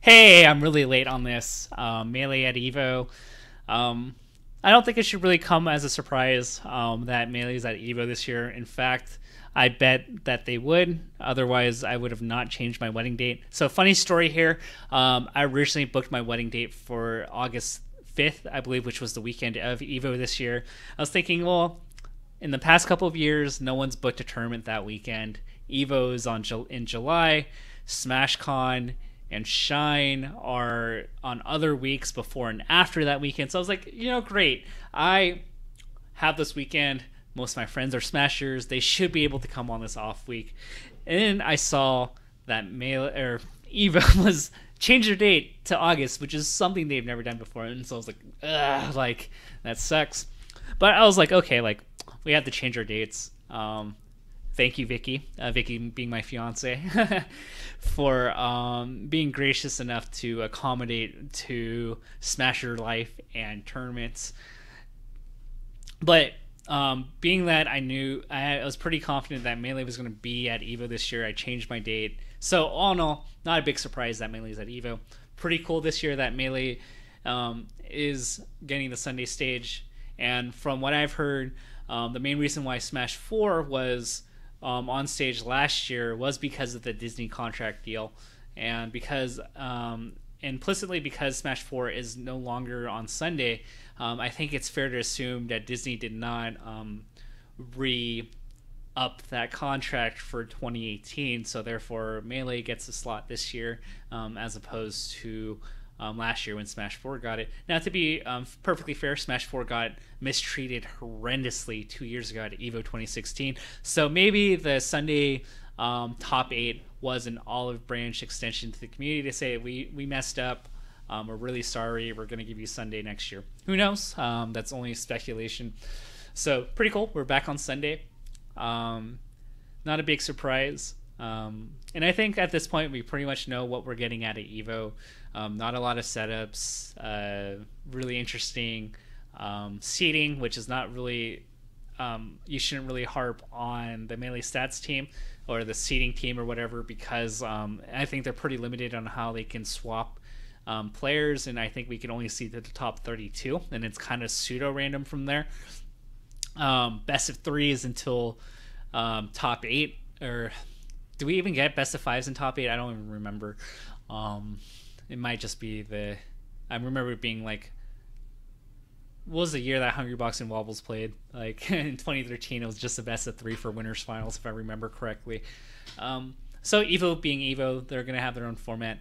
Hey, I'm really late on this. Melee at EVO. Um, I don't think it should really come as a surprise that Melee's at EVO this year. In fact, I bet that they would. Otherwise, I would have not changed my wedding date. So, funny story here. I originally booked my wedding date for August 5th, I believe, which was the weekend of EVO this year. I was thinking, well, in the past couple of years, no one's booked a tournament that weekend. EVO is in July. SmashCon and Shine are on other weeks before and after that weekend. So I was like, great. I have this weekend. Most of my friends are Smashers. They should be able to come on this off week. And then I saw that EVO was changed their date to August, which is something they've never done before. And so I was like, ugh, like that sucks. But I was like, okay, like we have to change our dates. Thank you, Vicky. Vicky being my fiance, for being gracious enough to accommodate to Smasher life and tournaments. But being that I was pretty confident that Melee was going to be at EVO this year, I changed my date. So all in all, not a big surprise that Melee is at EVO. Pretty cool this year that Melee is getting the Sunday stage. And from what I've heard, the main reason why Smash 4 was on stage last year was because of the Disney contract deal, and because implicitly because Smash 4 is no longer on Sunday. I think it's fair to assume that Disney did not re-up that contract for 2018, so therefore Melee gets a slot this year, as opposed to last year when Smash 4 got it. Now, to be perfectly fair, Smash 4 got mistreated horrendously 2 years ago at EVO 2016. So maybe the Sunday top 8 was an olive branch extension to the community to say, we messed up. We're really sorry. We're going to give you Sunday next year. Who knows? That's only speculation. So pretty cool. We're back on Sunday. Not a big surprise. And I think at this point we pretty much know what we're getting at EVO. Not a lot of setups. Really interesting seeding, which is not really. You shouldn't really harp on the Melee Stats team or the seeding team or whatever, because I think they're pretty limited on how they can swap players, and I think we can only see the top 32, and it's kind of pseudo random from there. Best of threes until top 8, or do we even get best of 5s in top 8? I don't even remember. It might just be I remember it being like, what was the year that Hungry Box and Wobbles played? Like in 2013, it was just the best of 3 for winners finals, if I remember correctly. So EVO being EVO, they're gonna have their own format.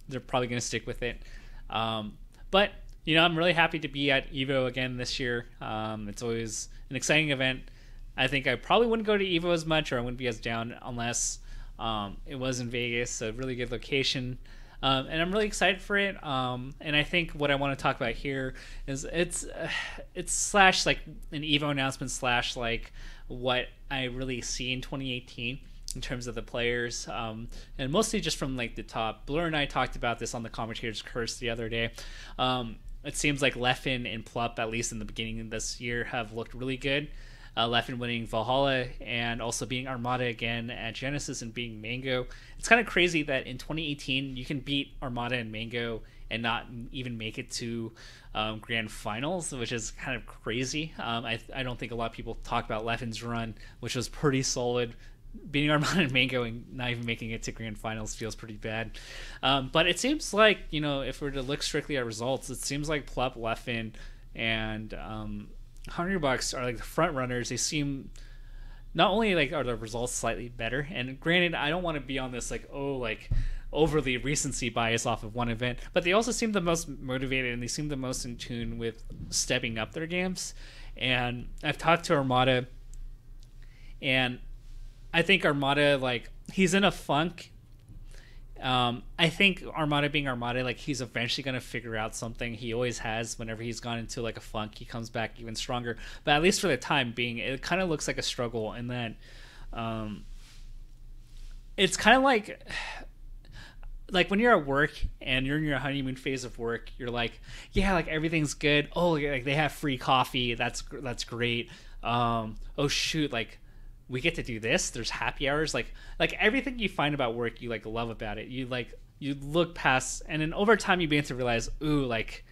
They're probably gonna stick with it. But I'm really happy to be at EVO again this year. It's always an exciting event. I think I probably wouldn't go to EVO as much, or I wouldn't be as down unless it was in Vegas. So really good location. And I'm really excited for it. And I think what I want to talk about here is it's slash like an EVO announcement slash like what I really see in 2018 in terms of the players, and mostly just from like the top. Blur and I talked about this on the Commentator's Curse the other day. It seems like Leffen and Plup, at least in the beginning of this year, have looked really good. Leffen winning Valhalla and also being Armada again at Genesis and being Mango. It's kind of crazy that in 2018 you can beat Armada and Mango and not even make it to Grand Finals, which is kind of crazy. I don't think a lot of people talk about Leffen's run, which was pretty solid. Beating Armada and Mango and not even making it to Grand Finals feels pretty bad. But it seems like, if we're to look strictly at results, it seems like Plup, Leffen, and Hungry Box are like the front runners. They seem not only like are the results slightly better, and granted, I don't want to be on this like overly recency bias off of one event, but they also seem the most motivated and they seem the most in tune with stepping up their games. And I've talked to Armada, and I think Armada, like, he's in a funk. I think Armada being Armada, like, he's eventually going to figure out something. He always has. Whenever he's gone into like a funk, he comes back even stronger. But at least for the time being, it kind of looks like a struggle. And then it's kind of like when you're at work and you're in your honeymoon phase of work, you're like, yeah, like everything's good. Oh, like they have free coffee. That's great. Oh shoot, like we get to do this. There's happy hours. Like everything you find about work, you like love about it. You like you look past, and then over time you begin to realize, ooh, like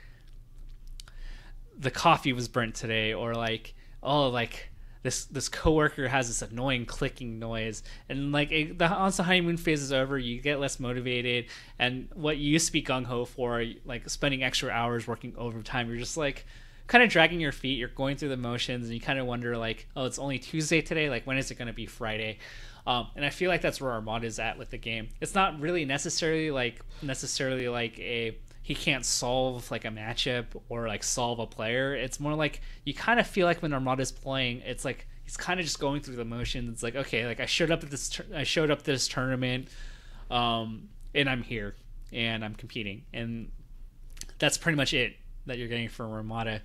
the coffee was burnt today, or like, oh, like this coworker has this annoying clicking noise, and like once the honeymoon phase is over, you get less motivated, and what you used to be gung-ho for, like spending extra hours working overtime, you're just like kind of dragging your feet, you're going through the motions, and you kind of wonder like, oh, it's only Tuesday today, like when is it going to be Friday? And I feel like that's where Armada is at with the game. It's not really necessarily like a he can't solve like a matchup or like solve a player. It's more like you kind of feel like when Armada's playing, it's like he's kind of just going through the motions. It's like, okay, like I showed up this tournament, and I'm here and I'm competing, and that's pretty much it that you're getting from Armada.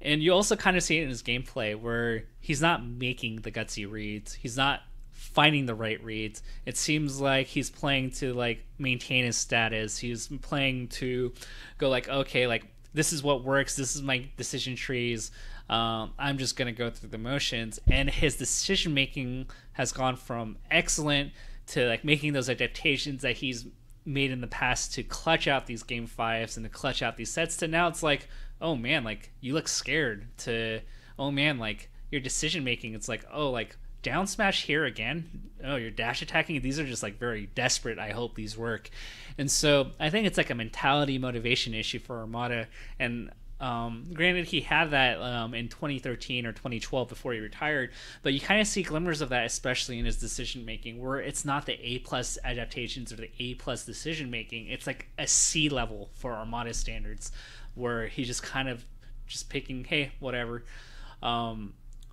And you also kind of see it in his gameplay where he's not making the gutsy reads. He's not finding the right reads. It seems like he's playing to like maintain his status. He's playing to go like, okay, like this is what works. This is my decision trees. I'm just going to go through the motions. And his decision making has gone from excellent to like making those adaptations that he's made in the past to clutch out these game fives and to clutch out these sets, to now it's like, oh man, like you look scared, to oh man, like your decision making, it's like, oh, like down smash here again, oh, you're dash attacking, these are just like very desperate, I hope these work. And so I think it's like a mentality motivation issue for Armada. And granted, he had that in 2013 or 2012 before he retired, but you kind of see glimmers of that, especially in his decision making, where it's not the A+ adaptations or the A+ decision making. It's like a C level for Armada standards, where he's just kind of just picking, hey, whatever.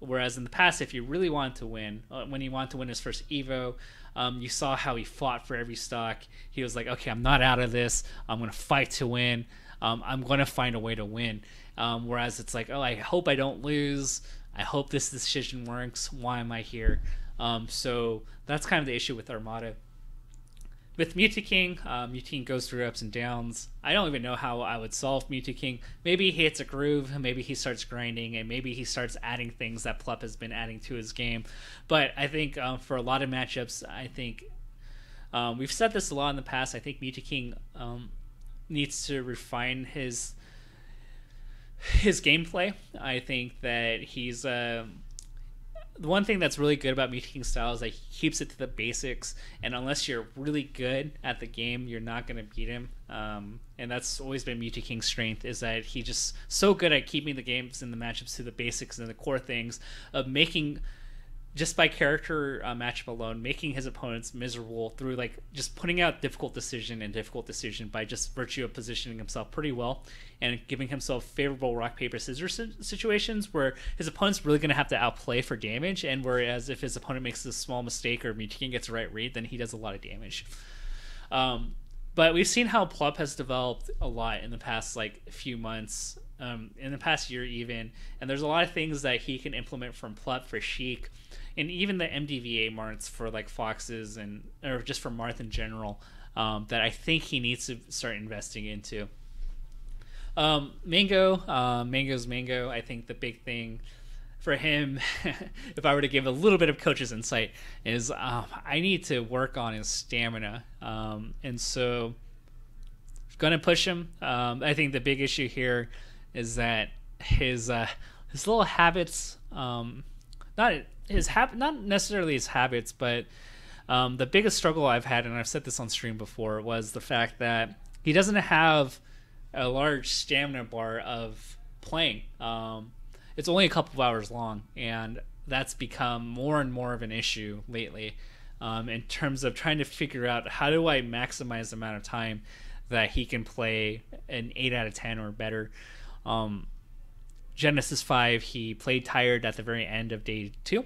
Whereas in the past, if you really wanted to win, when he wanted to win his first EVO, you saw how he fought for every stock. He was like, okay, I'm not out of this. I'm going to fight to win. I'm going to find a way to win. Whereas it's like, oh, I hope I don't lose. I hope this decision works. Why am I here? So that's kind of the issue with Armada. With Mewtwo King goes through ups and downs. I don't even know how I would solve Mewtwo King. Maybe he hits a groove, maybe he starts grinding, and maybe he starts adding things that Plup has been adding to his game. But I think for a lot of matchups, I think we've said this a lot in the past, I think Mewtwo King needs to refine his gameplay. I think that he's the one thing that's really good about Mewtwo King's style is that he keeps it to the basics, and unless you're really good at the game, you're not going to beat him. And that's always been Mewtwo King's strength, is that he's just so good at keeping the games and the matchups to the basics and the core things of making, just by character matchup alone, making his opponents miserable through like just putting out difficult decision by just virtue of positioning himself pretty well and giving himself favorable rock paper scissors situations where his opponent's really going to have to outplay for damage, and whereas if his opponent makes a small mistake or Mewtwo gets the right read, then he does a lot of damage. But we've seen how Plup has developed a lot in the past like few months, in the past year even, and there's a lot of things that he can implement from Plup for Sheik, and even the MDVA Marths for like Foxes, and or just for Marth in general, that I think he needs to start investing into. Mango's Mango. I think the big thing for him, if I were to give a little bit of coach's insight, is I need to work on his stamina, and so going to push him. I think the big issue here is that his little habits, not necessarily his habits, but the biggest struggle I've had, and I've said this on stream before, was the fact that he doesn't have a large stamina bar of playing. It's only a couple of hours long, and that's become more and more of an issue lately, in terms of trying to figure out how do I maximize the amount of time that he can play an 8 out of 10 or better. Genesis 5, he played tired at the very end of day 2.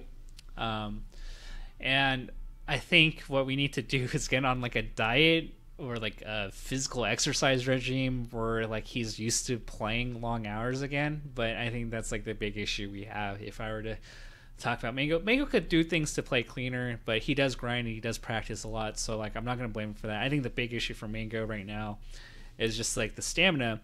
And I think what we need to do is get on like a diet or like a physical exercise regime where like he's used to playing long hours again. But I think that's like the big issue we have. If I were to talk about Mango could do things to play cleaner, but he does grind and he does practice a lot. So like I'm not going to blame him for that. I think the big issue for Mango right now is just like the stamina,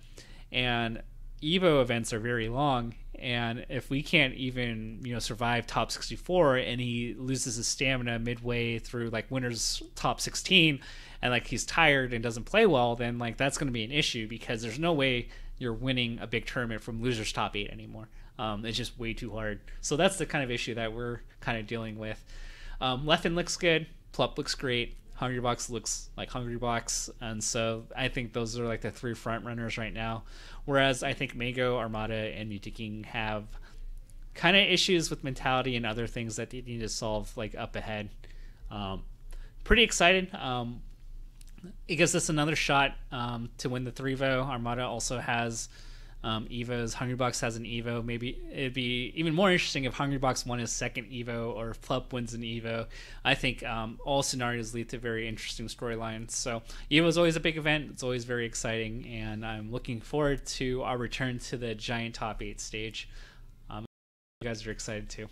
and EVO events are very long, and if we can't even survive top 64 and he loses his stamina midway through like winners top 16, and like he's tired and doesn't play well, then like that's going to be an issue because there's no way you're winning a big tournament from losers top 8 anymore. It's just way too hard. So that's the kind of issue that we're kind of dealing with. Leffen looks good. Plup looks great. Hungrybox looks like Hungrybox. And so I think those are like the 3 front runners right now. Whereas I think Mago, Armada, and Mutaking have kind of issues with mentality and other things that they need to solve like up ahead. Pretty excited. It gives us another shot to win the 3VO. Armada also has EVOs. Hungrybox has an EVO. Maybe it'd be even more interesting if Hungrybox won his second EVO or if Plup wins an EVO. I think all scenarios lead to very interesting storylines. So EVO is always a big event. It's always very exciting, and I'm looking forward to our return to the giant top 8 stage. You guys are excited too.